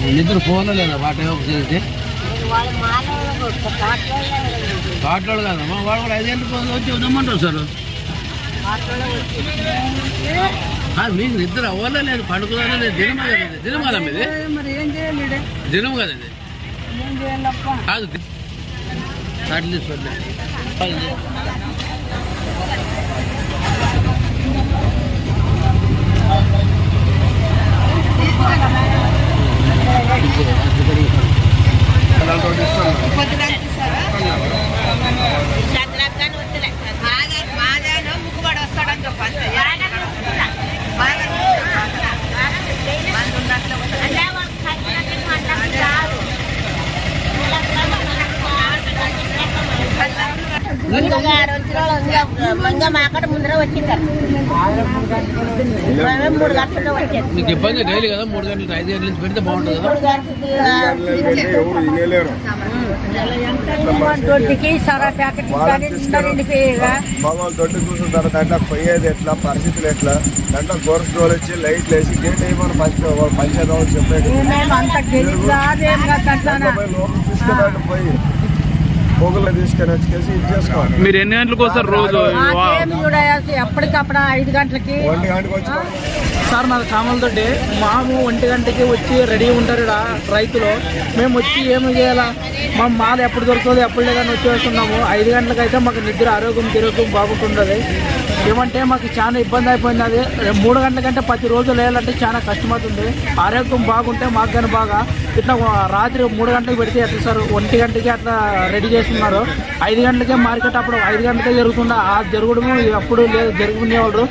నిద్ర ఫోన్లో లేదా వాటి చేసి కాట్లోడు కదమ్మా వాడు కూడా 5 గంటలకు వచ్చి ఉందమ్మంటారు సార్. మీకు నిద్ర అవ్వాలా లేదు పండుకున్నా లేదు దినం కదా ఇది దినం కదా ఇది కాదు అట్లా తీసుకోండి. ముక్కుబడి వస్తాడని చెప్పాలి. మాకడ ముందర వచ్చింటారు 3 గంటల్లో వచ్చారు. మీకు ఇబ్బంది డైలీ కదా 3 గంటలు 5 గంటల నుంచి పెడితే బాగుంటుంది కదా. 3 దొడ్డికి సరా ప్యాకెట్ దొడ్డి కూర్చుంటారు. దాంట్లో పోయేది ఎట్లా పరిస్థితులు ఎట్లా దాంట్లో గోర్స్ డోర్ వచ్చి లైట్లు వేసి గేట్ వేయమని పంచాయతీ చెప్పేది తీసుకెళ్ళండి పోయి పోగుల్లో తీసుకొని వచ్చేసి ఇది చేసుకోవాలి. మీరు ఎన్ని గంటలకు వస్తారు రోజు? ఎప్పటికప్పుడు 5 గంటలకి 1 గంటకు వచ్చి సార్ మాది కామలతోటి మాము 1 గంటకి వచ్చి రెడీ ఉంటారు ఇక్కడ రైతులు. మేము వచ్చి ఏమి చేయాలా మా మాల ఎప్పుడు దొరుకుతుంది ఎప్పుడు లేదని వచ్చేస్తున్నాము. 5 గంటలకు అయితే మాకు నిద్ర ఆరోగ్యం బాగుంటుంటుంది. ఏమంటే మాకు చాలా ఇబ్బంది అయిపోయింది. అది 3 గంటల కంటే 10 రోజులు వేయాలంటే చాలా కష్టమవుతుంది. ఆరోగ్యం బాగుంటే మాకు కానీ బాగా ఇట్లా రాత్రి 3 గంటలకు పెడితే ఎట్లా సార్ 1 గంటకి అట్లా రెడీ చేస్తున్నారు. 5 గంటలకే మార్కెట్ అప్పుడు 5 గంటలకే జరుగుతుండే ఆ జరగడము ఎప్పుడు లేదు జరుగుకునేవాళ్ళు.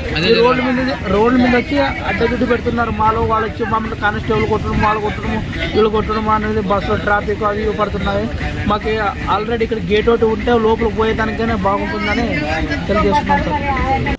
రోడ్ల మీద వచ్చి అడ్డగుడ్డు పెడుతున్నారు. మాలో వాళ్ళు వచ్చి మమ్మల్ని కానిస్టేబుల్ కొట్టడం వాళ్ళు కొట్టడం వీళ్ళు కొట్టడం అనేది బస్సులో ట్రాఫిక్ అవి ఇవి పడుతున్నాయి. మాకు ఆల్రెడీ ఇక్కడ గేట్ ఒకటి ఉంటే లోపల పోయేదానికైనా బాగుంటుందని తెలియజేస్తున్నాం సార్.